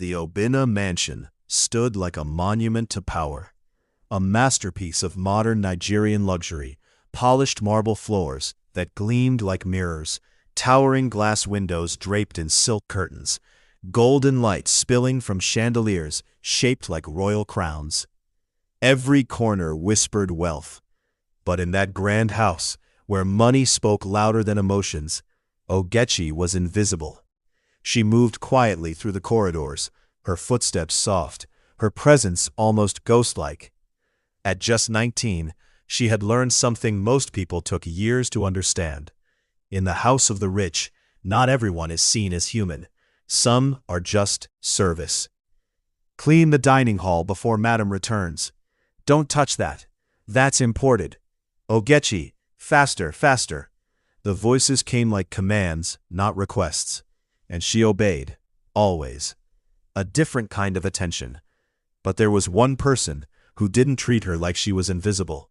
The Obina mansion stood like a monument to power, a masterpiece of modern Nigerian luxury, polished marble floors that gleamed like mirrors, towering glass windows draped in silk curtains, golden lights spilling from chandeliers shaped like royal crowns. Every corner whispered wealth. But in that grand house, where money spoke louder than emotions, Ogechi was invisible. She moved quietly through the corridors, her footsteps soft, her presence almost ghost-like. At just 19, she had learned something most people took years to understand. In the house of the rich, not everyone is seen as human. Some are just service. Clean the dining hall before Madam returns. Don't touch that. That's imported. Ogechi, faster, faster. The voices came like commands, not requests. And she obeyed, always. A different kind of attention. But there was one person who didn't treat her like she was invisible.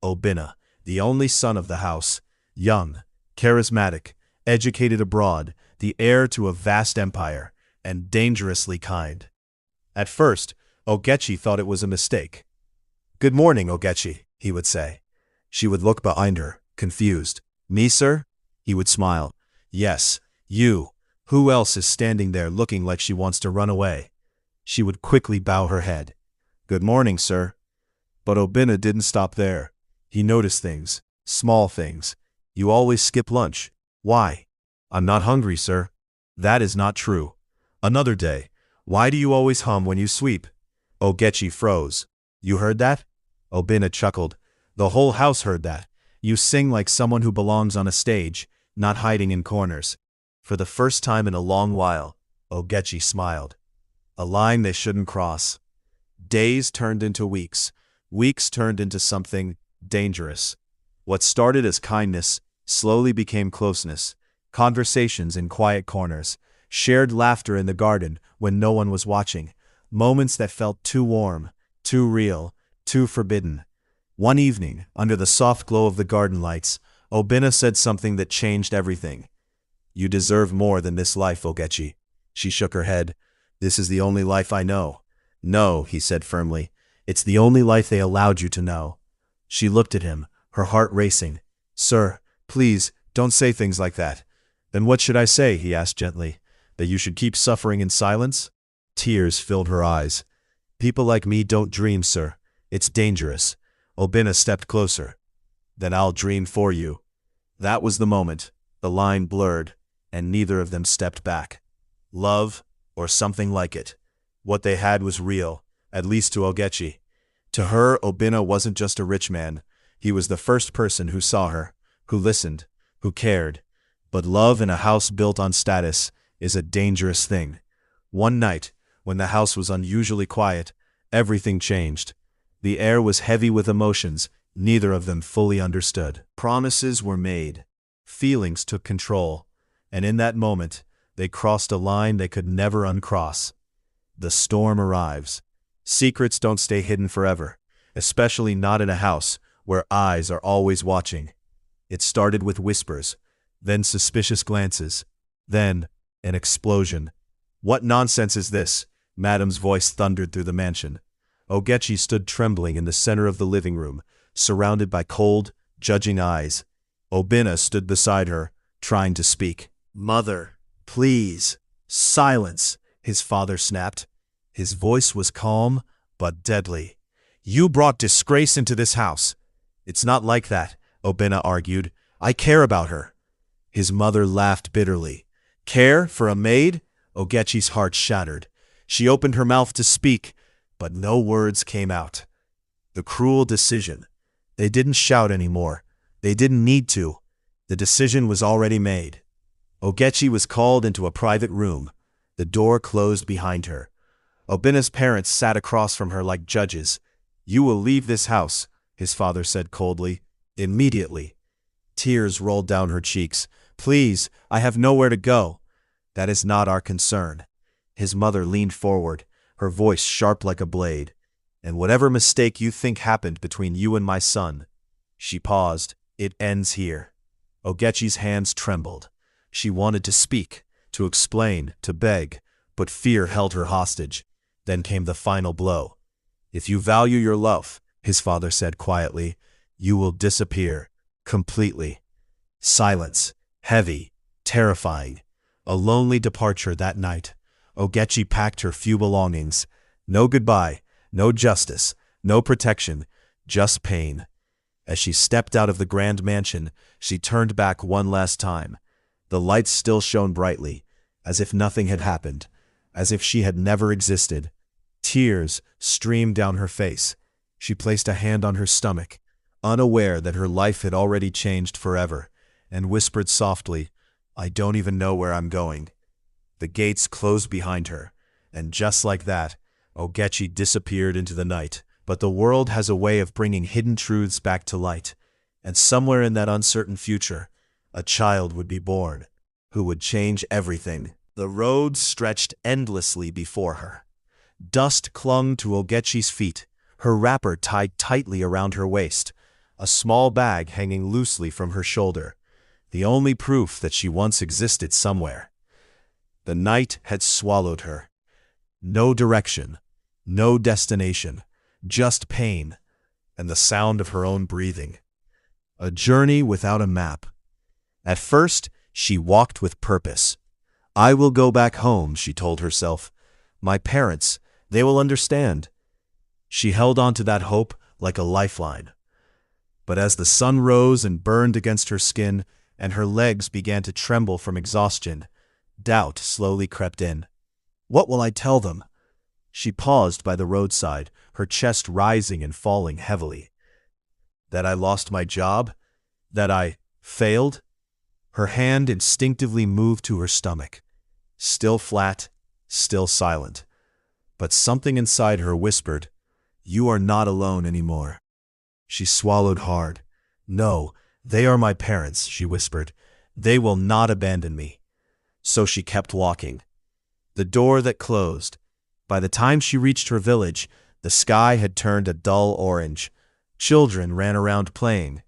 Obina, the only son of the house, young, charismatic, educated abroad, the heir to a vast empire, and dangerously kind. At first, Ogechi thought it was a mistake. "Good morning, Ogechi," he would say. She would look behind her, confused. "Me, sir?" He would smile. "Yes, you. Who else is standing there looking like she wants to run away?" She would quickly bow her head. "Good morning, sir." But Obina didn't stop there. He noticed things, small things. "You always skip lunch. Why?" "I'm not hungry, sir." "That is not true." Another day. "Why do you always hum when you sweep?" Ogechi froze. "You heard that?" Obina chuckled. "The whole house heard that. You sing like someone who belongs on a stage, not hiding in corners." For the first time in a long while, Ogechi smiled. A line they shouldn't cross. Days turned into weeks. Weeks turned into something dangerous. What started as kindness slowly became closeness. Conversations in quiet corners. Shared laughter in the garden when no one was watching. Moments that felt too warm, too real, too forbidden. One evening, under the soft glow of the garden lights, Obina said something that changed everything. "You deserve more than this life, Ogechi." She shook her head. "This is the only life I know." "No," he said firmly. "It's the only life they allowed you to know." She looked at him, her heart racing. "Sir, please, don't say things like that." "Then what should I say?" he asked gently. "That you should keep suffering in silence?" Tears filled her eyes. "People like me don't dream, sir. It's dangerous." Obina stepped closer. "Then I'll dream for you." That was the moment. The line blurred, and neither of them stepped back. Love, or something like it. What they had was real, at least to Ogechi. To her, Obina wasn't just a rich man. He was the first person who saw her, who listened, who cared. But love in a house built on status is a dangerous thing. One night, when the house was unusually quiet, everything changed. The air was heavy with emotions neither of them fully understood. Promises were made. Feelings took control. And in that moment, they crossed a line they could never uncross. The storm arrives. Secrets don't stay hidden forever, especially not in a house where eyes are always watching. It started with whispers, then suspicious glances, then an explosion. "What nonsense is this?" Madam's voice thundered through the mansion. Ogechi stood trembling in the center of the living room, surrounded by cold, judging eyes. Obina stood beside her, trying to speak. "Mother, please." "Silence," his father snapped. His voice was calm, but deadly. "You brought disgrace into this house." "It's not like that," Obina argued. "I care about her." His mother laughed bitterly. "Care for a maid?" Ogechi's heart shattered. She opened her mouth to speak, but no words came out. The cruel decision. They didn't shout anymore. They didn't need to. The decision was already made. Ogechi was called into a private room. The door closed behind her. Obina's parents sat across from her like judges. "You will leave this house," his father said coldly. "Immediately." Tears rolled down her cheeks. "Please, I have nowhere to go." "That is not our concern." His mother leaned forward, her voice sharp like a blade. "And whatever mistake you think happened between you and my son." She paused. "It ends here." Ogechi's hands trembled. She wanted to speak, to explain, to beg, but fear held her hostage. Then came the final blow. "If you value your love," his father said quietly, "you will disappear. Completely." Silence. Heavy. Terrifying. A lonely departure that night. Ogechi packed her few belongings. No goodbye. No justice. No protection. Just pain. As she stepped out of the grand mansion, she turned back one last time. The lights still shone brightly, as if nothing had happened, as if she had never existed. Tears streamed down her face. She placed a hand on her stomach, unaware that her life had already changed forever, and whispered softly, "I don't even know where I'm going." The gates closed behind her, and just like that, Ogechi disappeared into the night. But the world has a way of bringing hidden truths back to light, and somewhere in that uncertain future, a child would be born, who would change everything. The road stretched endlessly before her. Dust clung to Ogechi's feet, her wrapper tied tightly around her waist, a small bag hanging loosely from her shoulder, the only proof that she once existed somewhere. The night had swallowed her. No direction, no destination, just pain, and the sound of her own breathing. A journey without a map. At first, she walked with purpose. "I will go back home," she told herself. "My parents, they will understand." She held on to that hope like a lifeline. But as the sun rose and burned against her skin, and her legs began to tremble from exhaustion, doubt slowly crept in. "What will I tell them?" She paused by the roadside, her chest rising and falling heavily. That I lost my job? That I failed? Her hand instinctively moved to her stomach. Still flat, still silent. But something inside her whispered, "You are not alone anymore." She swallowed hard. "No, they are my parents," she whispered. "They will not abandon me." So she kept walking. The door that closed. By the time she reached her village, the sky had turned a dull orange. Children ran around playing.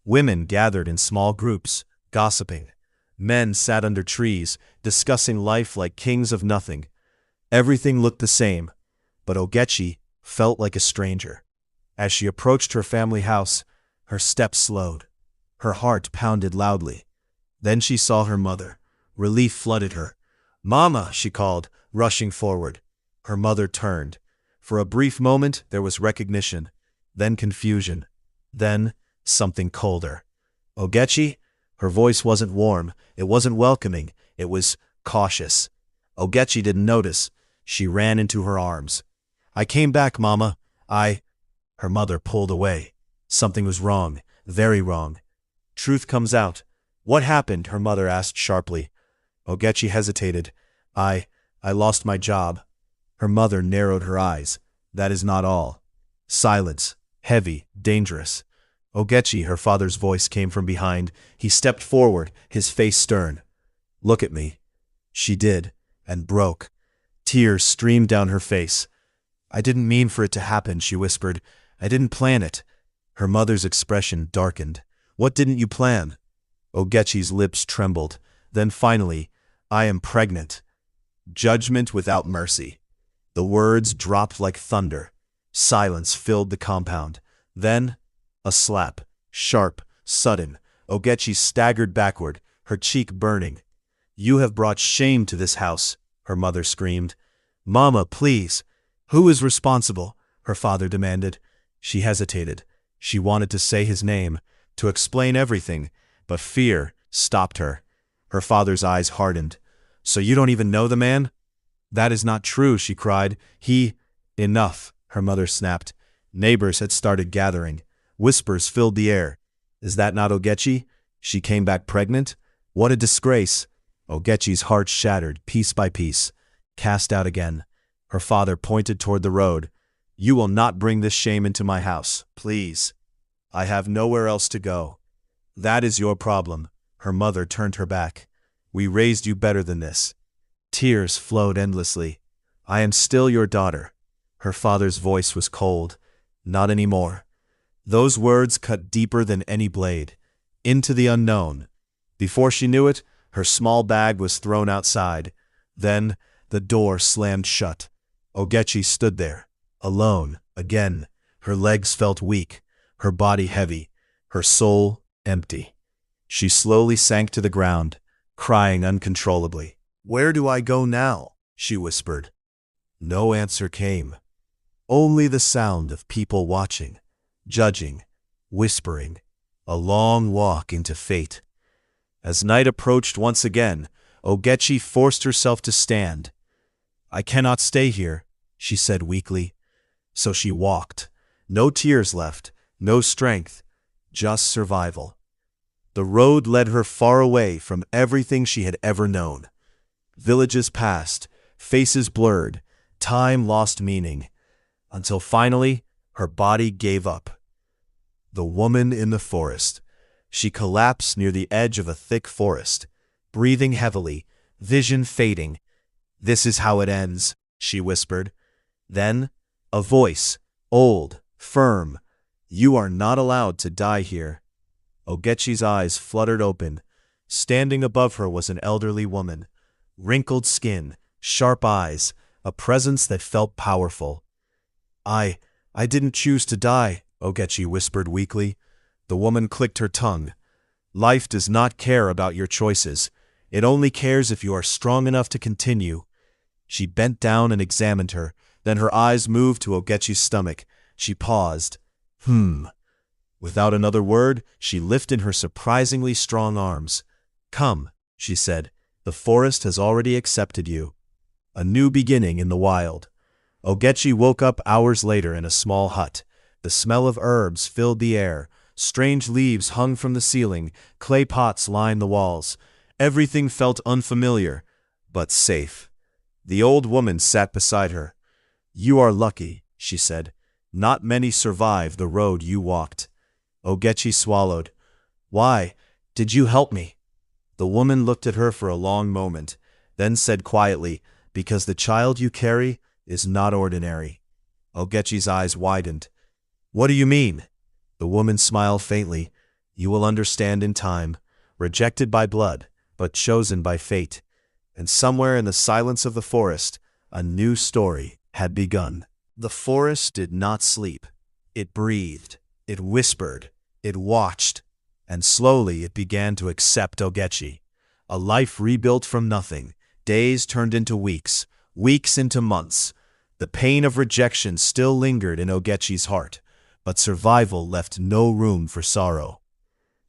Women gathered in small groups, gossiping. Men sat under trees, discussing life like kings of nothing. Everything looked the same, but Ogechi felt like a stranger. As she approached her family house, her steps slowed. Her heart pounded loudly. Then she saw her mother. Relief flooded her. "Mama," she called, rushing forward. Her mother turned. For a brief moment there was recognition, then confusion, then something colder. "Ogechi?" Her voice wasn't warm, it wasn't welcoming, it was cautious. Ogechi didn't notice. She ran into her arms. "I came back, Mama. Her mother pulled away. Something was wrong, very wrong. "Truth comes out." "What happened?" her mother asked sharply. Ogechi hesitated. I lost my job." Her mother narrowed her eyes. "That is not all." Silence. Heavy. Dangerous. "Ogechi," her father's voice came from behind. He stepped forward, his face stern. "Look at me." She did, and broke. Tears streamed down her face. "I didn't mean for it to happen," she whispered. "I didn't plan it." Her mother's expression darkened. "What didn't you plan?" Ogechi's lips trembled. Then finally, "I am pregnant." Judgment without mercy. The words dropped like thunder. Silence filled the compound. Then, a slap. Sharp, sudden. Ogechi staggered backward, her cheek burning. "You have brought shame to this house," her mother screamed. "Mama, please." "Who is responsible?" her father demanded. She hesitated. She wanted to say his name, to explain everything, but fear stopped her. Her father's eyes hardened. "So you don't even know the man?" "That is not true," she cried. Enough," her mother snapped. Neighbors had started gathering. Whispers filled the air. "Is that not Ogechi? She came back pregnant? What a disgrace." Ogechi's heart shattered, piece by piece. Cast out again. Her father pointed toward the road. "You will not bring this shame into my house, please. I have nowhere else to go." "That is your problem." Her mother turned her back. "We raised you better than this." Tears flowed endlessly. "I am still your daughter." Her father's voice was cold. "Not anymore." Those words cut deeper than any blade. Into the unknown. Before she knew it, her small bag was thrown outside. Then, The door slammed shut. Ogechi stood there, alone, again. Her legs felt weak, her body heavy, her soul empty. She slowly sank to the ground, crying uncontrollably. "Where do I go now?" she whispered. No answer came. Only the sound of people watching, judging, whispering. A long walk into fate. As night approached once again, Ogechi forced herself to stand. "I cannot stay here," she said weakly. So she walked. No tears left, no strength, just survival. The road led her far away from everything she had ever known. Villages passed, faces blurred, time lost meaning, until finally her body gave up. The woman in the forest. She collapsed near the edge of a thick forest, breathing heavily, vision fading. "This is how it ends," she whispered. Then, a voice, old, firm. "You are not allowed to die here." Ogechi's eyes fluttered open. Standing above her was an elderly woman. Wrinkled skin, sharp eyes, a presence that felt powerful. I didn't choose to die," Ogechi whispered weakly. The woman clicked her tongue. "Life does not care about your choices. It only cares if you are strong enough to continue." She bent down and examined her. Then her eyes moved to Ogechi's stomach. She paused. Without another word, she lifted her surprisingly strong arms. "Come," she said. "The forest has already accepted you." A new beginning in the wild. Ogechi woke up hours later in a small hut. The smell of herbs filled the air. Strange leaves hung from the ceiling. Clay pots lined the walls. Everything felt unfamiliar, but safe. The old woman sat beside her. "You are lucky," she said. "Not many survive the road you walked." Ogechi swallowed. "Why? Did you help me?" The woman looked at her for a long moment, then said quietly, "Because the child you carry is not ordinary." Ogechi's eyes widened. "What do you mean?" The woman smiled faintly. "You will understand in time. Rejected by blood, but chosen by fate." And somewhere in the silence of the forest, a new story had begun. The forest did not sleep. It breathed. It whispered. It watched. And slowly it began to accept Ogechi. A life rebuilt from nothing. Days turned into weeks. Weeks into months. The pain of rejection still lingered in Ogechi's heart, but survival left no room for sorrow.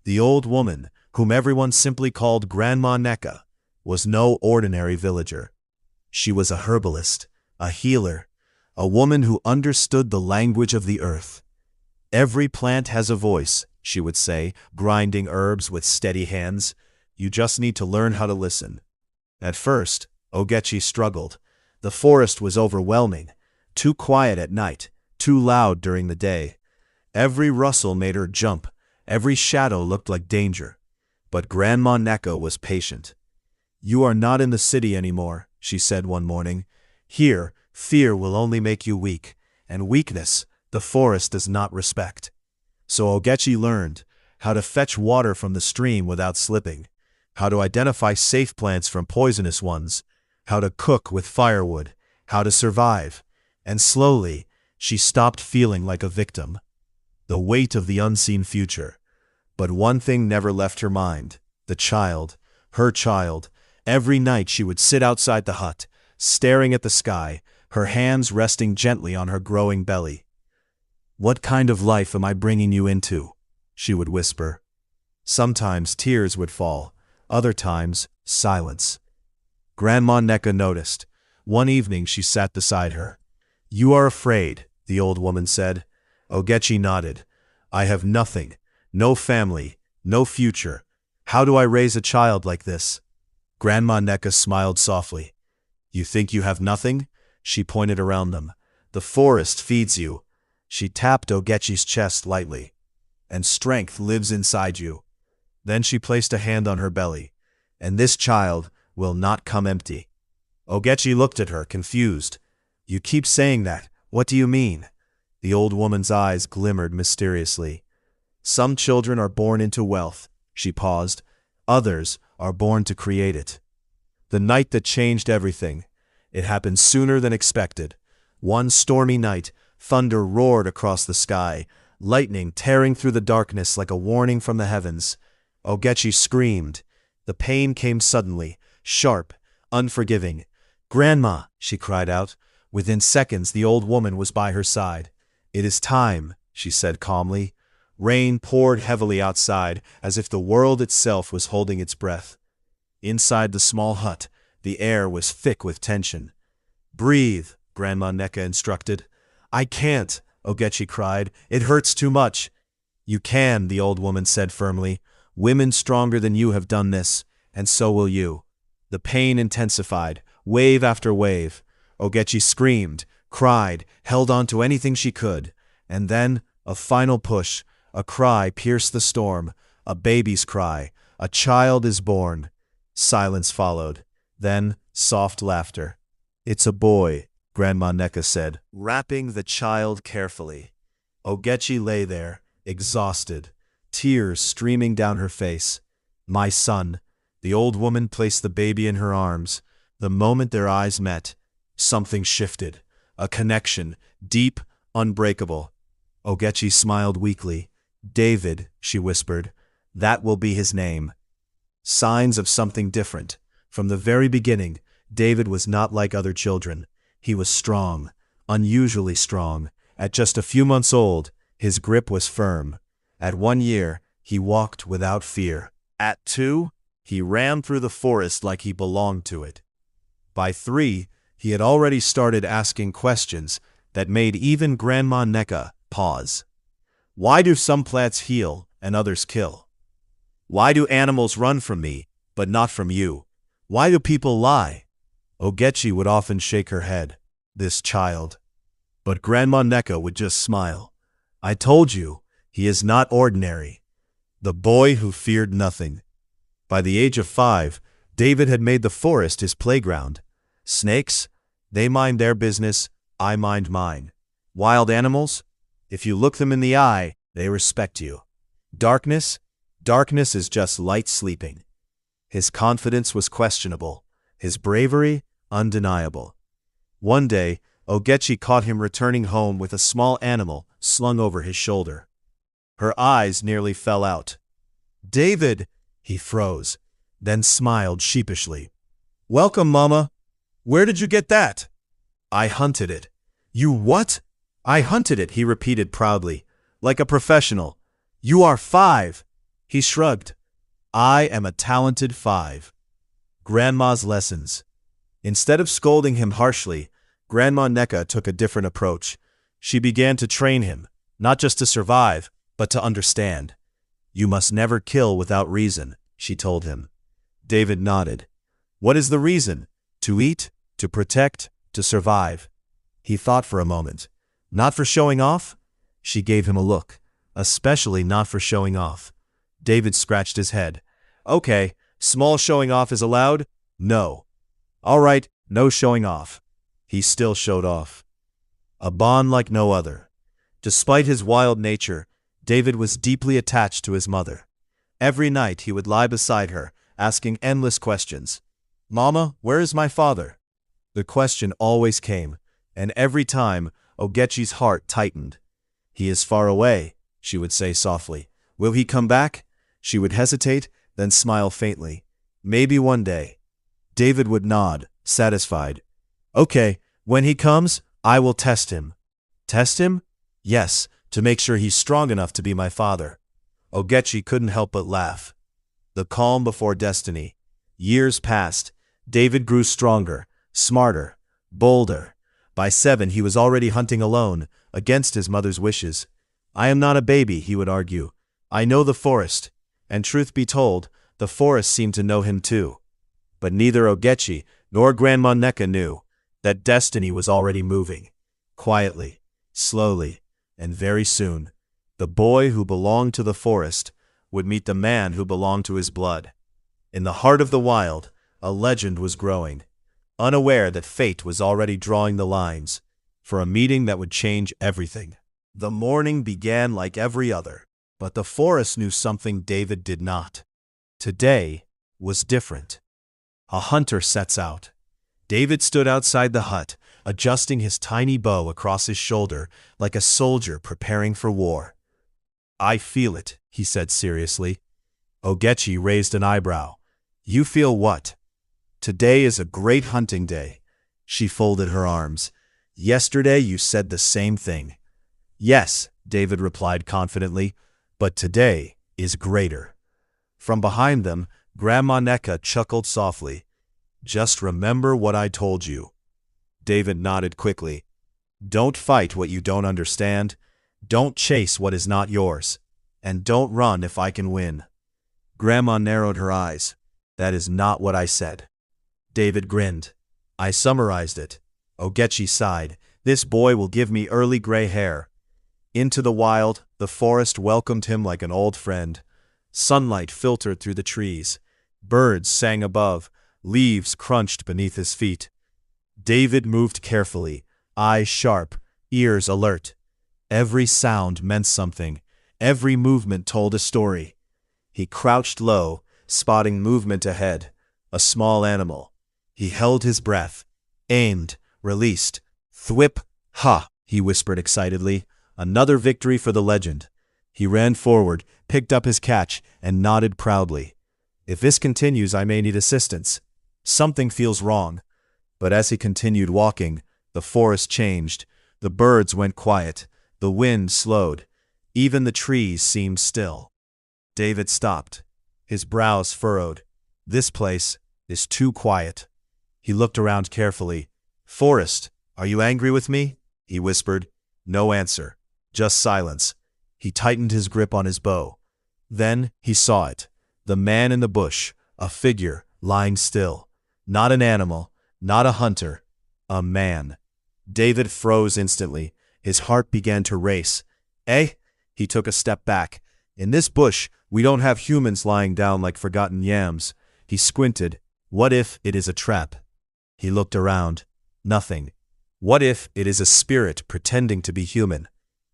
The old woman, whom everyone simply called Grandma Neka, was no ordinary villager. She was a herbalist, a healer, a woman who understood the language of the earth. "Every plant has a voice," she would say, grinding herbs with steady hands. "You just need to learn how to listen." At first, Ogechi struggled. The forest was overwhelming, too quiet at night, too loud during the day. Every rustle made her jump, every shadow looked like danger. But Grandma Neka was patient. "You are not in the city anymore," she said one morning. "Here, fear will only make you weak, and weakness the forest does not respect." So Ogechi learned how to fetch water from the stream without slipping, how to identify safe plants from poisonous ones, how to cook with firewood, how to survive. And slowly, she stopped feeling like a victim. The weight of the unseen future. But one thing never left her mind. The child. Her child. Every night she would sit outside the hut, staring at the sky, her hands resting gently on her growing belly. "What kind of life am I bringing you into?" she would whisper. Sometimes tears would fall, other times silence. Grandma Neka noticed. One evening she sat beside her. "You are afraid," the old woman said. Ogechi nodded. "I have nothing, no family, no future. How do I raise a child like this?" Grandma Neka smiled softly. "You think you have nothing?" She pointed around them. "The forest feeds you." She tapped Ogechi's chest lightly. "And strength lives inside you." Then she placed a hand on her belly. "And this child will not come empty." Ogechi looked at her, confused. "You keep saying that. What do you mean?" The old woman's eyes glimmered mysteriously. "Some children are born into wealth," she paused. "Others are born to create it." The night that changed everything. It happened sooner than expected. One stormy night, thunder roared across the sky, lightning tearing through the darkness like a warning from the heavens. Ogechi screamed. The pain came suddenly, sharp, unforgiving. "Grandma!" she cried out. Within seconds, the old woman was by her side. "It is time," she said calmly. Rain poured heavily outside, as if the world itself was holding its breath. Inside the small hut, the air was thick with tension. "Breathe," Grandma Neka instructed. "I can't," Ogechi cried. "It hurts too much." "You can," the old woman said firmly. "Women stronger than you have done this, and so will you." The pain intensified, wave after wave. Ogechi screamed, cried, held on to anything she could. And then, a final push. A cry pierced the storm. A baby's cry. "A child is born." Silence followed. Then, soft laughter. "It's a boy," Grandma Neka said, wrapping the child carefully. Ogechi lay there, exhausted, tears streaming down her face. "My son." The old woman placed the baby in her arms. The moment their eyes met, something shifted. A connection, deep, unbreakable. Ogechi smiled weakly. "David," she whispered. "That will be his name." Signs of something different. From the very beginning, David was not like other children. He was strong, unusually strong. At just a few months old, his grip was firm. At 1 year, he walked without fear. At 2, he ran through the forest like he belonged to it. By 3, he had already started asking questions that made even Grandma Neka pause. Why do some plants heal and others kill? Why do animals run from me, but not from you? Why do people lie? Ogechi would often shake her head. This child. But Grandma Neka would just smile. "I told you, he is not ordinary." The boy who feared nothing. By the age of 5, David had made the forest his playground. Snakes? They mind their business, I mind mine. Wild animals? If you look them in the eye, they respect you. Darkness? Darkness is just light sleeping. His confidence was questionable, his bravery undeniable. One day, Ogechi caught him returning home with a small animal slung over his shoulder. Her eyes nearly fell out. "David!" He froze, then smiled sheepishly. "Welcome, Mama. Where did you get that?" "I hunted it." "You what?" "I hunted it," he repeated proudly, like a professional. "You are 5." He shrugged. "I am a talented 5. Grandma's lessons. Instead of scolding him harshly, Grandma Neka took a different approach. She began to train him, not just to survive, but to understand. "You must never kill without reason," she told him. David nodded. "What is the reason? To eat, to protect, to survive." He thought for a moment. "Not for showing off?" She gave him a look. "Especially not for showing off." David scratched his head. "Okay, small showing off is allowed?" "No." "All right, no showing off." He still showed off. A bond like no other. Despite his wild nature, David was deeply attached to his mother. Every night he would lie beside her, asking endless questions. "Mama, where is my father?" The question always came, and every time Ogechi's heart tightened. "He is far away," she would say softly. "Will he come back?" She would hesitate, then smile faintly. "Maybe one day." David would nod, satisfied. "Okay, when he comes, I will test him." "Test him?" "Yes, to make sure he's strong enough to be my father." Ogechi couldn't help but laugh. The calm before destiny. Years passed. David grew stronger, smarter, bolder. By 7, he was already hunting alone, against his mother's wishes. "I am not a baby," he would argue. "I know the forest." And truth be told, the forest seemed to know him too. But neither Ogechi nor Grandma Neka knew that destiny was already moving. Quietly, slowly, and very soon, the boy who belonged to the forest would meet the man who belonged to his blood. In the heart of the wild, a legend was growing, unaware that fate was already drawing the lines for a meeting that would change everything. The morning began like every other, but the forest knew something David did not. Today was different. A hunter sets out. David stood outside the hut, adjusting his tiny bow across his shoulder like a soldier preparing for war. "I feel it," he said seriously. Ogechi raised an eyebrow. "You feel what?" "Today is a great hunting day." She folded her arms. "Yesterday you said the same thing." "Yes," David replied confidently, "but today is greater." From behind them, Grandma Neka chuckled softly. "Just remember what I told you." David nodded quickly. "Don't fight what you don't understand. Don't chase what is not yours. And don't run if I can win." Grandma narrowed her eyes. "That is not what I said." David grinned. "I summarized it." Ogechi sighed. "This boy will give me early gray hair." Into the wild, the forest welcomed him like an old friend. Sunlight filtered through the trees. Birds sang above. Leaves crunched beneath his feet. David moved carefully, eyes sharp, ears alert. Every sound meant something. Every movement told a story. He crouched low, spotting movement ahead. A small animal. He held his breath, aimed, released. "Thwip, ha," he whispered excitedly. "Another victory for the legend." He ran forward, picked up his catch, and nodded proudly. "If this continues, I may need assistance. Something feels wrong." But as he continued walking, the forest changed. The birds went quiet. The wind slowed. Even the trees seemed still. David stopped. His brows furrowed. This place is too quiet. He looked around carefully. "Forest, are you angry with me?" he whispered. No answer. Just silence. He tightened his grip on his bow. Then he saw it. The man in the bush, a figure, lying still. Not an animal, not a hunter, a man. David froze instantly. His heart began to race. "Eh?" He took a step back. "In this bush, we don't have humans lying down like forgotten yams." He squinted. "What if it is a trap?" He looked around. Nothing. What if it is a spirit pretending to be human?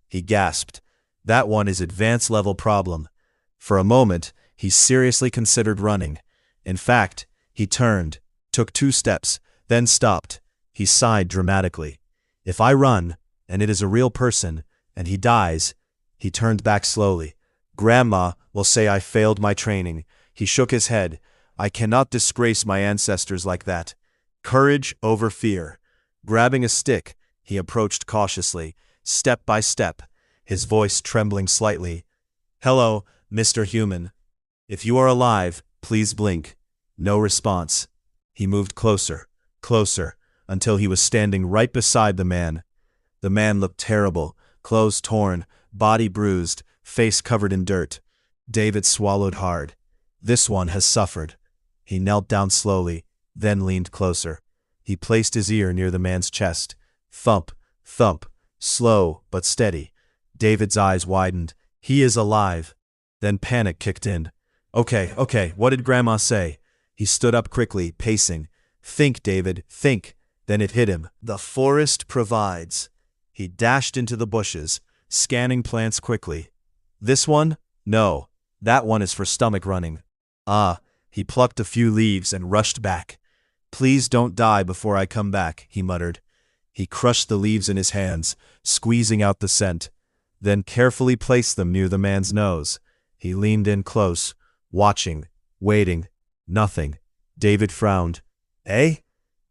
He gasped. That one is advanced level problem. For a moment, he seriously considered running. In fact, he turned, took 2 steps, then stopped. He sighed dramatically. If I run, and it is a real person, and he dies, he turned back slowly. Grandma will say I failed my training. He shook his head. I cannot disgrace my ancestors like that. Courage over fear. Grabbing a stick, he approached cautiously, step by step, his voice trembling slightly. "Hello, Mr. Human. If you are alive, please blink." No response. He moved closer, closer, until he was standing right beside the man. The man looked terrible, clothes torn, body bruised, face covered in dirt. David swallowed hard. This one has suffered. He knelt down slowly, then leaned closer. He placed his ear near the man's chest. Thump, thump, slow but steady. David's eyes widened. He is alive. Then panic kicked in. Okay, what did Grandma say? He stood up quickly, pacing. Think, David, think. Then it hit him. The forest provides. He dashed into the bushes, scanning plants quickly. This one? No, that one is for stomach running. Ah, he plucked a few leaves and rushed back. Please don't die before I come back, he muttered. He crushed the leaves in his hands, squeezing out the scent, then carefully placed them near the man's nose. He leaned in close, watching, waiting. Nothing. David frowned. Eh?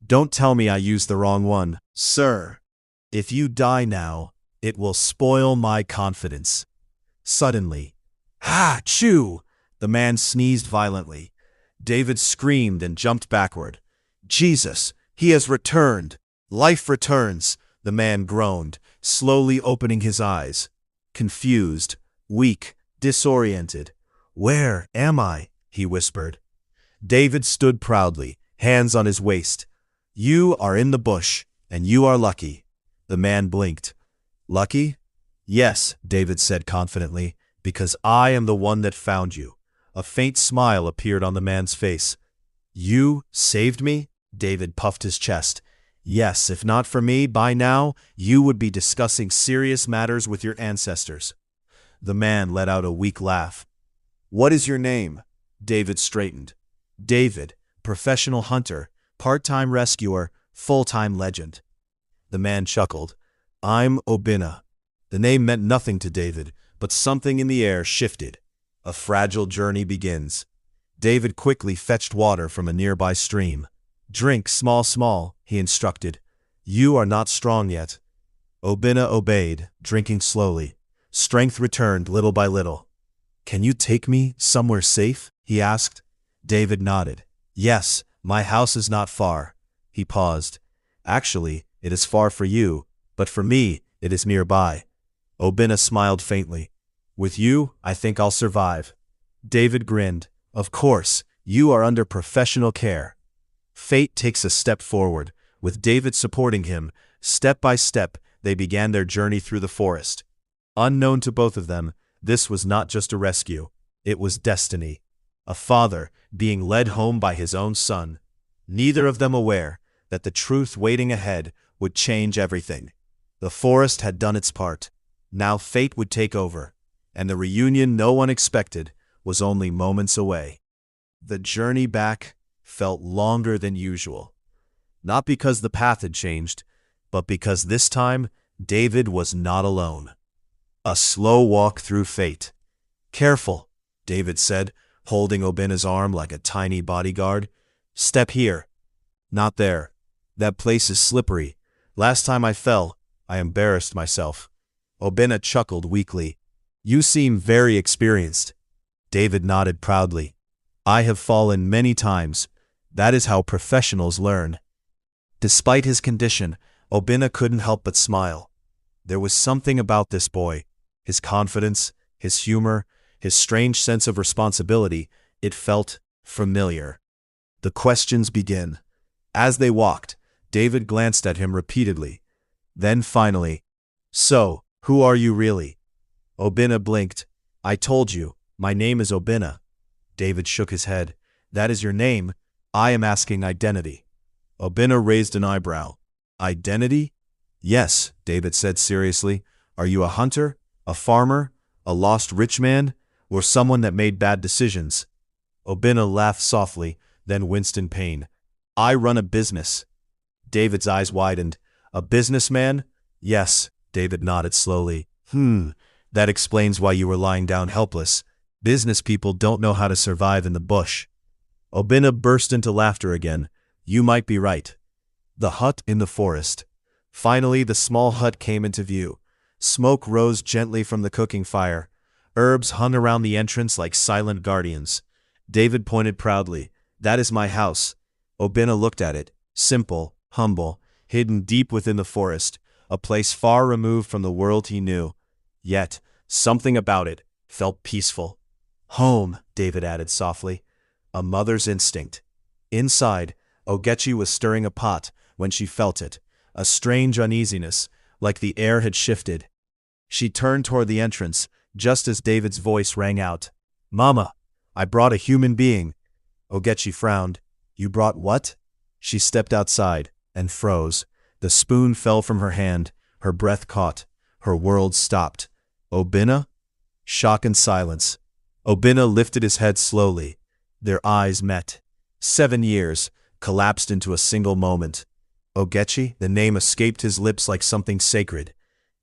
Don't tell me I used the wrong one. Sir, if you die now, it will spoil my confidence. Suddenly, ha-choo! The man sneezed violently. David screamed and jumped backward. Jesus, he has returned. Life returns, the man groaned, slowly opening his eyes. Confused, weak, disoriented. Where am I? He whispered. David stood proudly, hands on his waist. You are in the bush, and you are lucky. The man blinked. Lucky? Yes, David said confidently, because I am the one that found you. A faint smile appeared on the man's face. You saved me? David puffed his chest. Yes, if not for me, by now, you would be discussing serious matters with your ancestors. The man let out a weak laugh. What is your name? David straightened. David, professional hunter, Part-time rescuer, full-time legend. The man chuckled. I'm Obina. The name meant nothing to David, but something in the air shifted. A fragile journey begins. David quickly fetched water from a nearby stream. Drink small, he instructed. You are not strong yet. Obina obeyed, drinking slowly. Strength returned little by little. Can you take me somewhere safe? He asked. David nodded. Yes, my house is not far. He paused. Actually, it is far for you, but for me, it is nearby. Obina smiled faintly. With you, I think I'll survive. David grinned. Of course, you are under professional care. Fate takes a step forward, with David supporting him. Step by step, they began their journey through the forest. Unknown to both of them, this was not just a rescue. It was destiny. A father being led home by his own son. Neither of them aware that the truth waiting ahead would change everything. The forest had done its part. Now fate would take over, and the reunion no one expected was only moments away. The journey back felt longer than usual. Not because the path had changed, but because this time David was not alone. A slow walk through fate. Careful, David said, holding Obina's arm like a tiny bodyguard. Step here. Not there. That place is slippery. Last time I fell, I embarrassed myself. Obina chuckled weakly. You seem very experienced. David nodded proudly. I have fallen many times. That is how professionals learn. Despite his condition, Obina couldn't help but smile. There was something about this boy. His confidence, his humor, his strange sense of responsibility, it felt familiar. The questions begin. As they walked, David glanced at him repeatedly. Then finally, So, who are you really? Obina blinked. I told you, my name is Obina. David shook his head. That is your name. I am asking identity. Obina raised an eyebrow. Identity? Yes, David said seriously. Are you a hunter, a farmer, a lost rich man, or someone that made bad decisions? Obina laughed softly, then winced in pain. I run a business. David's eyes widened. A businessman? Yes, David nodded slowly. That explains why you were lying down helpless. Business people don't know how to survive in the bush. Obina burst into laughter again. You might be right. The hut in the forest. Finally, the small hut came into view. Smoke rose gently from the cooking fire. Herbs hung around the entrance like silent guardians. David pointed proudly. That is my house. Obina looked at it. Simple, humble, hidden deep within the forest, a place far removed from the world he knew. Yet, something about it felt peaceful. Home, David added softly. A mother's instinct. Inside, Ogechi was stirring a pot when she felt it, a strange uneasiness, like the air had shifted. She turned toward the entrance, just as David's voice rang out. Mama, I brought a human being. Ogechi frowned. You brought what? She stepped outside and froze. The spoon fell from her hand, her breath caught, her world stopped. Obina? Shock and silence. Obina lifted his head slowly. Their eyes met. 7 years, collapsed into a single moment. Ogechi, the name escaped his lips like something sacred.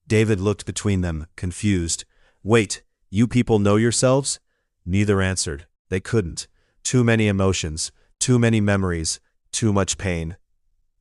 David looked between them, confused. Wait, you people know yourselves? Neither answered. They couldn't. Too many emotions, too many memories, too much pain.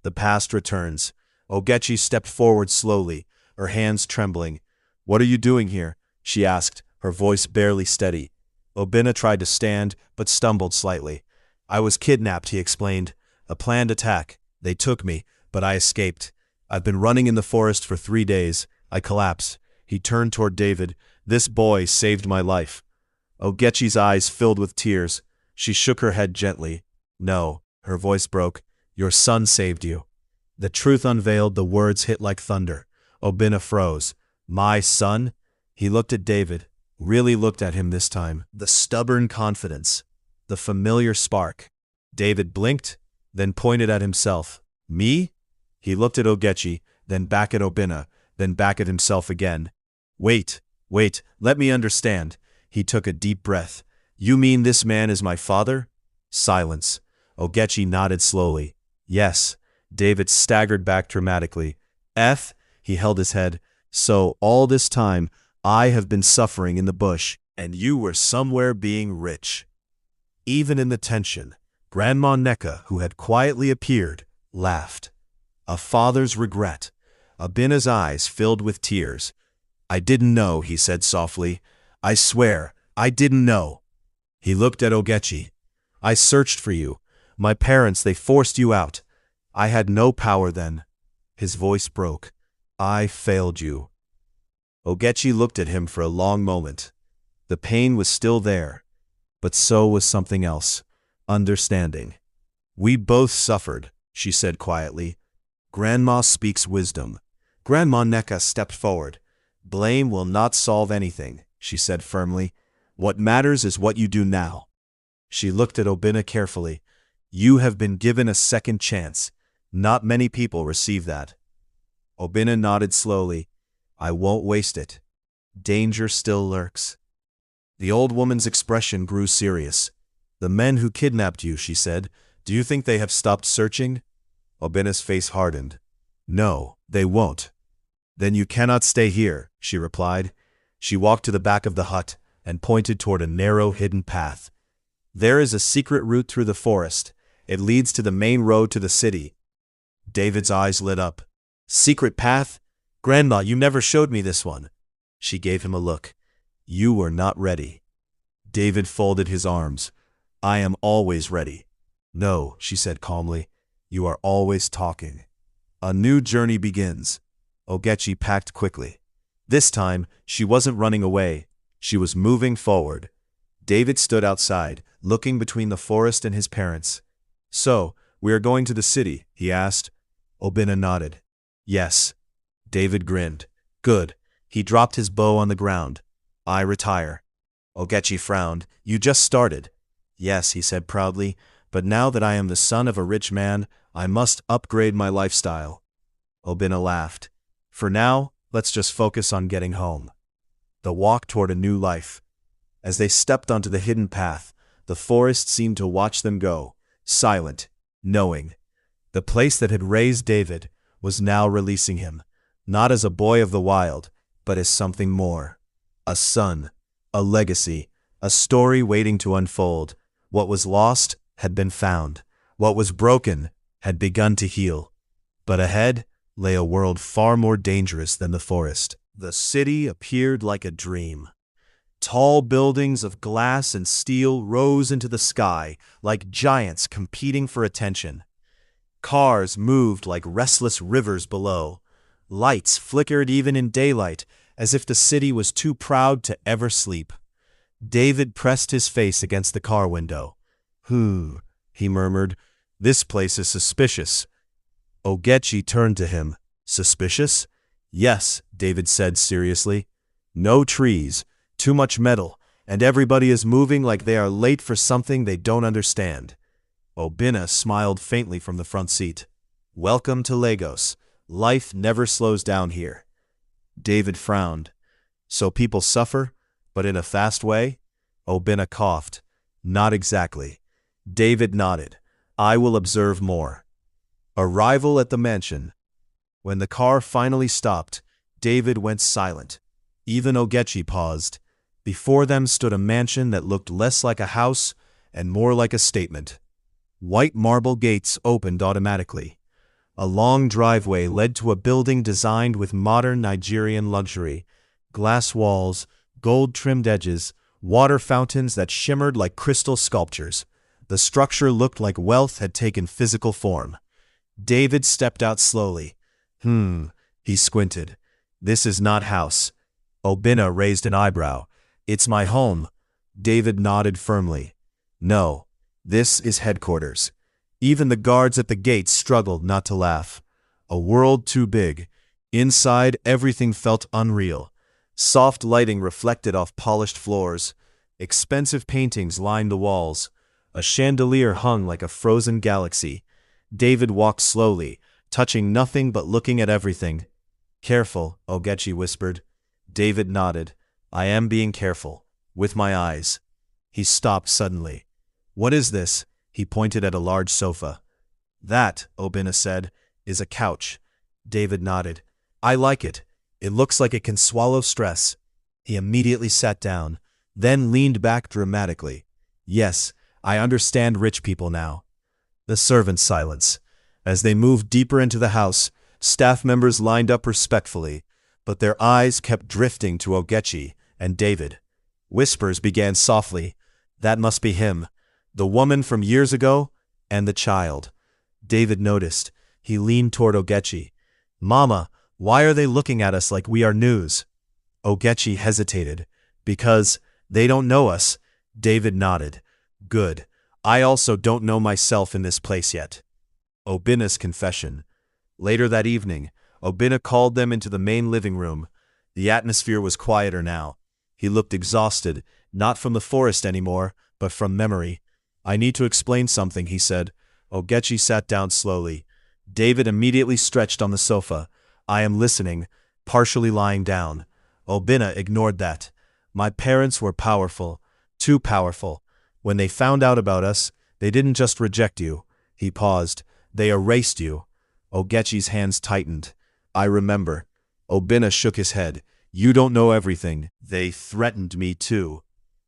The past returns. Ogechi stepped forward slowly, her hands trembling. What are you doing here? She asked, her voice barely steady. Obina tried to stand, but stumbled slightly. I was kidnapped, he explained. A planned attack. They took me, but I escaped. I've been running in the forest for 3 days. I collapsed. He turned toward David. This boy saved my life. Ogechi's eyes filled with tears. She shook her head gently. No, her voice broke. Your son saved you. The truth unveiled, the words hit like thunder. Obina froze. My son? He looked at David, really looked at him this time. The stubborn confidence, the familiar spark. David blinked, then pointed at himself. Me? He looked at Ogechi, then back at Obina, then back at himself again. Wait, let me understand. He took a deep breath. You mean this man is my father? Silence. Ogechi nodded slowly. Yes. David staggered back dramatically. He held his head. So, all this time, I have been suffering in the bush, and you were somewhere being rich. Even in the tension, Grandma Neka, who had quietly appeared, laughed. A father's regret. Obina's eyes filled with tears. I didn't know, he said softly. I swear, I didn't know. He looked at Ogechi. I searched for you. My parents, they forced you out. I had no power then. His voice broke. I failed you. Ogechi looked at him for a long moment. The pain was still there, but so was something else. Understanding. We both suffered, she said quietly. Grandma speaks wisdom. Grandma Neka stepped forward. Blame will not solve anything, she said firmly. What matters is what you do now. She looked at Obina carefully. You have been given a second chance. Not many people receive that. Obina nodded slowly. I won't waste it. Danger still lurks. The old woman's expression grew serious. The men who kidnapped you, she said, do you think they have stopped searching? Obina's face hardened. No, they won't. Then you cannot stay here, she replied. She walked to the back of the hut and pointed toward a narrow hidden path. There is a secret route through the forest. It leads to the main road to the city. David's eyes lit up. Secret path? Grandma, you never showed me this one. She gave him a look. You were not ready. David folded his arms. I am always ready. No, she said calmly. You are always talking. A new journey begins. Ogechi packed quickly. This time, she wasn't running away. She was moving forward. David stood outside, looking between the forest and his parents. So, we are going to the city, he asked. Obina nodded. Yes. David grinned. Good. He dropped his bow on the ground. I retire. Ogechi frowned. You just started. Yes, he said proudly, but now that I am the son of a rich man, I must upgrade my lifestyle. Obina laughed. For now, let's just focus on getting home. The walk toward a new life. As they stepped onto the hidden path, the forest seemed to watch them go, silent, knowing. The place that had raised David was now releasing him, not as a boy of the wild, but as something more. A son, a legacy, a story waiting to unfold. What was lost had been found. What was broken had begun to heal. But ahead lay a world far more dangerous than the forest. The city appeared like a dream. Tall buildings of glass and steel rose into the sky like giants competing for attention. Cars moved like restless rivers below. Lights flickered even in daylight, as if the city was too proud to ever sleep. David pressed his face against the car window. He murmured. This place is suspicious. Ogechi turned to him. Suspicious? Yes, David said seriously. No trees, too much metal, and everybody is moving like they are late for something they don't understand. Obina smiled faintly from the front seat. Welcome to Lagos. Life never slows down here. David frowned. So people suffer, but in a fast way? Obina coughed. Not exactly. David nodded. I will observe more. Arrival at the mansion. When the car finally stopped, David went silent. Even Ogechi paused. Before them stood a mansion that looked less like a house and more like a statement. White marble gates opened automatically. A long driveway led to a building designed with modern Nigerian luxury. Glass walls, gold-trimmed edges, water fountains that shimmered like crystal sculptures. The structure looked like wealth had taken physical form. David stepped out slowly. He squinted. This is not house. Obina raised an eyebrow. It's my home. David nodded firmly. No, this is headquarters. Even the guards at the gates struggled not to laugh. A world too big. Inside, everything felt unreal. Soft lighting reflected off polished floors. Expensive paintings lined the walls. A chandelier hung like a frozen galaxy. David walked slowly, touching nothing but looking at everything. Careful, Ogechi whispered. David nodded. I am being careful. With my eyes. He stopped suddenly. What is this? He pointed at a large sofa. That, Obina said, is a couch. David nodded. I like it. It looks like it can swallow stress. He immediately sat down, then leaned back dramatically. Yes, I understand rich people now. The servants' silence. As they moved deeper into the house, staff members lined up respectfully, but their eyes kept drifting to Ogechi and David. Whispers began softly. That must be him, the woman from years ago, and the child. David noticed. He leaned toward Ogechi. Mama, why are they looking at us like we are news? Ogechi hesitated. Because they don't know us. David nodded. Good. I also don't know myself in this place yet. Obina's confession. Later that evening, Obina called them into the main living room. The atmosphere was quieter now. He looked exhausted, not from the forest anymore, but from memory. I need to explain something, he said. Ogechi sat down slowly. David immediately stretched on the sofa. I am listening, partially lying down. Obina ignored that. My parents were powerful, too powerful. When they found out about us, they didn't just reject you. He paused. They erased you. Ogechi's hands tightened. I remember. Obina shook his head. You don't know everything. They threatened me too.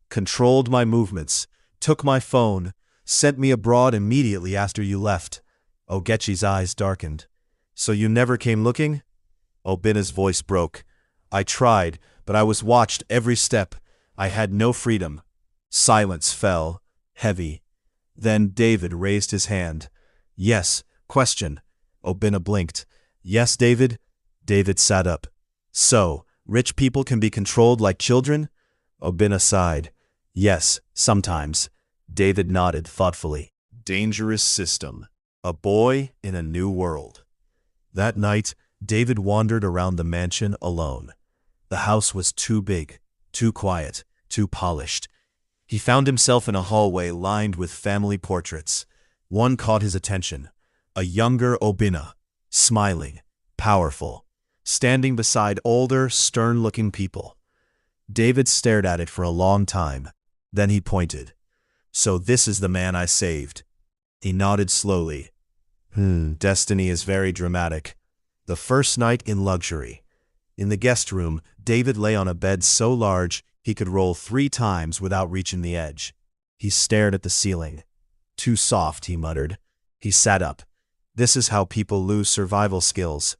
Controlled my movements. Took my phone. Sent me abroad immediately after you left. Ogechi's eyes darkened. So you never came looking? Obina's voice broke. I tried, but I was watched every step. I had no freedom. Silence fell, heavy. Then David raised his hand. Yes, question. Obina blinked. Yes, David? David sat up. So, rich people can be controlled like children? Obina sighed. Yes, sometimes. David nodded thoughtfully. Dangerous system. A boy in a new world. That night, David wandered around the mansion alone. The house was too big, too quiet, too polished. He found himself in a hallway lined with family portraits. One caught his attention. A younger Obina, smiling, powerful, standing beside older, stern-looking people. David stared at it for a long time. Then he pointed. So this is the man I saved. He nodded slowly. Destiny is very dramatic. The first night in luxury. In the guest room, David lay on a bed so large he could roll 3 times without reaching the edge. He stared at the ceiling. Too soft, he muttered. He sat up. This is how people lose survival skills.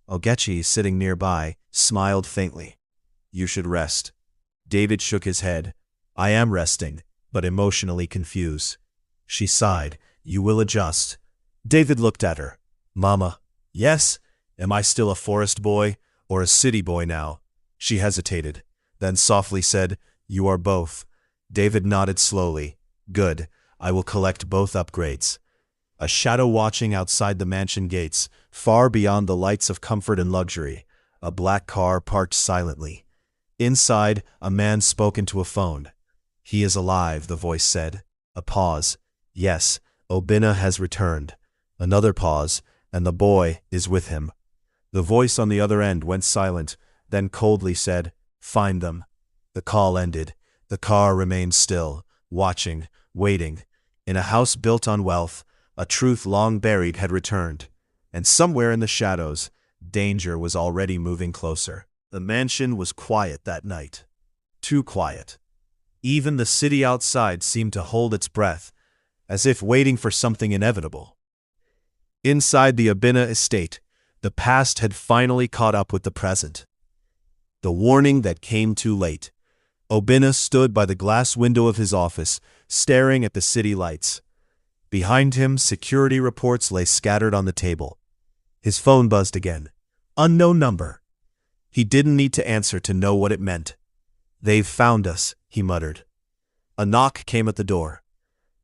Ogechi, sitting nearby, smiled faintly. You should rest. David shook his head. I am resting, but emotionally confused. She sighed. You will adjust. David looked at her. Mama. Yes? Am I still a forest boy or a city boy now? She hesitated, then softly said, You are both. David nodded slowly. Good. I will collect both upgrades. A shadow watching outside the mansion gates, far beyond the lights of comfort and luxury. A black car parked silently. Inside, a man spoke into a phone. He is alive, the voice said. A pause. Yes, Obina has returned. Another pause, and the boy is with him. The voice on the other end went silent, then coldly said, Find them. The call ended. The car remained still, watching, waiting. In a house built on wealth, a truth long buried had returned. And somewhere in the shadows, danger was already moving closer. The mansion was quiet that night. Too quiet. Even the city outside seemed to hold its breath, as if waiting for something inevitable. Inside the Obina estate, the past had finally caught up with the present. The warning that came too late. Obina stood by the glass window of his office, staring at the city lights. Behind him, security reports lay scattered on the table. His phone buzzed again. Unknown number. He didn't need to answer to know what it meant. They've found us, he muttered. A knock came at the door.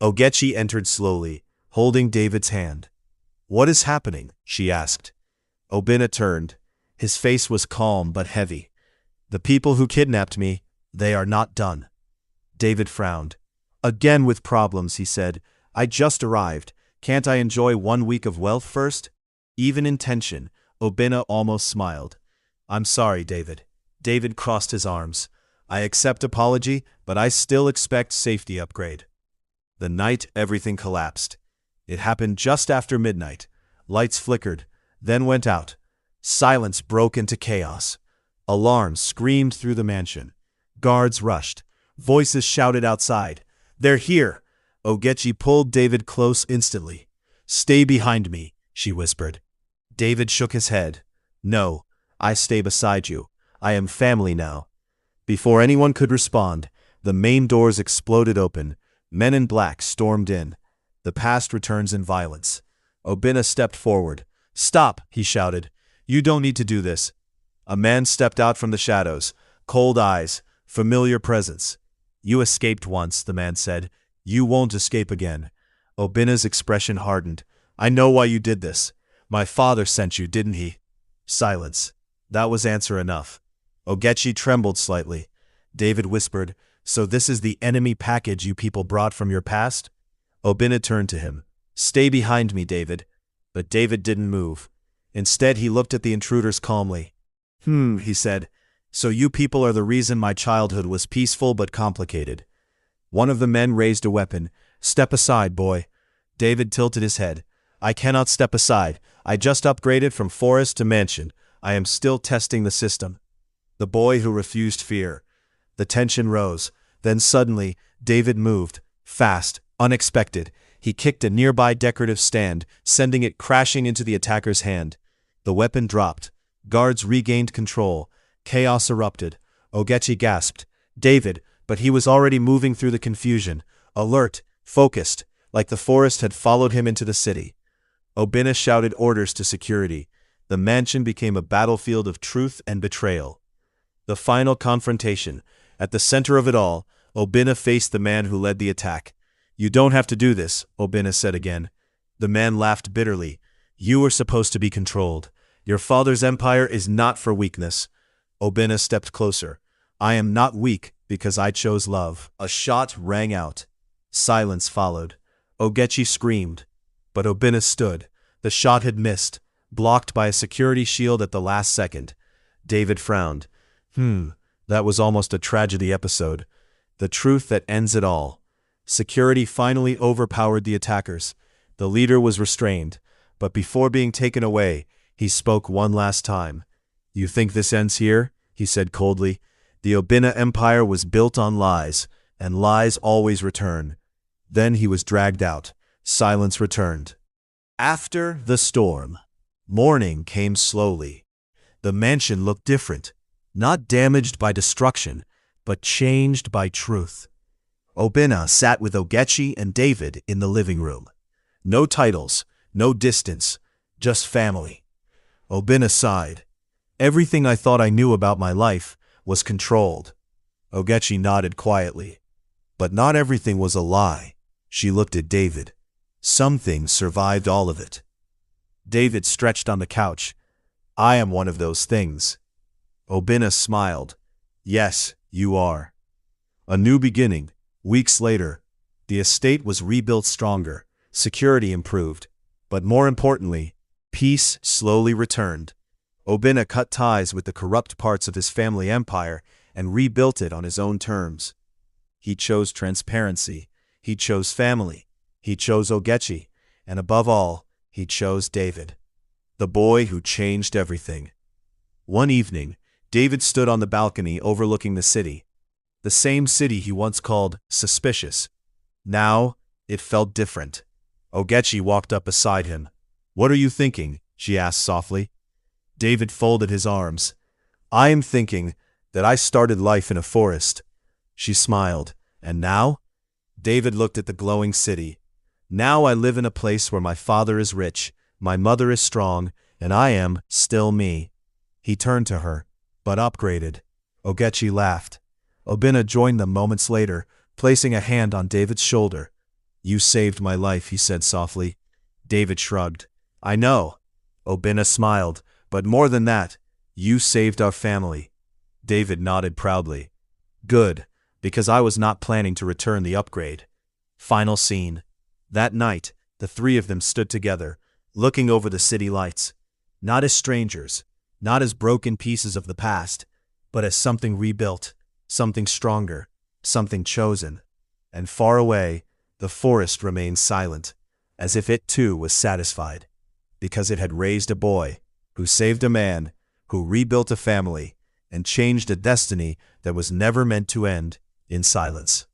Ogechi entered slowly, holding David's hand. What is happening? She asked. Obina turned. His face was calm but heavy. The people who kidnapped me, they are not done. David frowned. Again with problems, he said. I just arrived. Can't I enjoy 1 week of wealth first? Even in tension, Obina almost smiled. I'm sorry, David. David crossed his arms. I accept apology, but I still expect safety upgrade. The night everything collapsed. It happened just after midnight. Lights flickered, then went out. Silence broke into chaos. Alarms screamed through the mansion. Guards rushed. Voices shouted outside. "They're here!" Ogechi pulled David close instantly. "Stay behind me," she whispered. David shook his head. "No, I stay beside you. I am family now." Before anyone could respond, the main doors exploded open. Men in black stormed in. The past returns in violence. Obinna stepped forward. "Stop," he shouted. "You don't need to do this." A man stepped out from the shadows. Cold eyes, familiar presence. "You escaped once," the man said. "You won't escape again." Obinna's expression hardened. "I know why you did this. My father sent you, didn't he?" Silence. That was answer enough. Ogechi trembled slightly. David whispered, "So this is the enemy package you people brought from your past?" Obinna turned to him. "Stay behind me, David." But David didn't move. Instead, he looked at the intruders calmly. He said, "So you people are the reason my childhood was peaceful but complicated." One of the men raised a weapon. "Step aside, boy." David tilted his head. "I cannot step aside. I just upgraded from forest to mansion. I am still testing the system." The boy who refused fear. The tension rose. Then suddenly, David moved. Fast, unexpected. He kicked a nearby decorative stand, sending it crashing into the attacker's hand. The weapon dropped. Guards regained control. Chaos erupted. Ogechi gasped. "David," but he was already moving through the confusion, alert, focused, like the forest had followed him into the city. Obinna shouted orders to security. The mansion became a battlefield of truth and betrayal. The final confrontation. At the center of it all, Obinna faced the man who led the attack. "You don't have to do this," Obinna said again. The man laughed bitterly. "You were supposed to be controlled. Your father's empire is not for weakness." Obinna stepped closer. "I am not weak because I chose love." A shot rang out. Silence followed. Ogechi screamed. But Obinna stood. The shot had missed, blocked by a security shield at the last second. David frowned. That was almost a tragedy episode. The truth that ends it all. Security finally overpowered the attackers. The leader was restrained, but before being taken away, he spoke one last time. "You think this ends here?" he said coldly. "The Obinna Empire was built on lies, and lies always return." Then he was dragged out. Silence returned. After the storm, morning came slowly. The mansion looked different, not damaged by destruction, but changed by truth. Obinna sat with Ogechi and David in the living room. No titles, no distance, just family. Obinna sighed. "Everything I thought I knew about my life was controlled." Ogechi nodded quietly. "But not everything was a lie." She looked at David. "Some things survived all of it." David stretched on the couch. "I am one of those things." Obinna smiled. "Yes, you are." A new beginning. Weeks later, the estate was rebuilt stronger, security improved, but more importantly, peace slowly returned. Obinna cut ties with the corrupt parts of his family empire and rebuilt it on his own terms. He chose transparency, he chose family, he chose Ogechi, and above all, he chose David, the boy who changed everything. One evening, David stood on the balcony overlooking the city. The same city he once called suspicious. Now, it felt different. Ogechi walked up beside him. "What are you thinking?" she asked softly. David folded his arms. "I am thinking that I started life in a forest." She smiled. "And now?" David looked at the glowing city. "Now I live in a place where my father is rich, my mother is strong, and I am still me." He turned to her, but upgraded. Ogechi laughed. Obinna joined them moments later, placing a hand on David's shoulder. "You saved my life," he said softly. David shrugged. "I know." Obinna smiled. "But more than that, you saved our family." David nodded proudly. "Good, because I was not planning to return the upgrade." Final scene. That night, the three of them stood together, looking over the city lights. Not as strangers, not as broken pieces of the past, but as something rebuilt, something stronger, something chosen. And far away, the forest remained silent. as if it too was satisfied, because it had raised a boy, who saved a man, who rebuilt a family, and changed a destiny that was never meant to end in silence.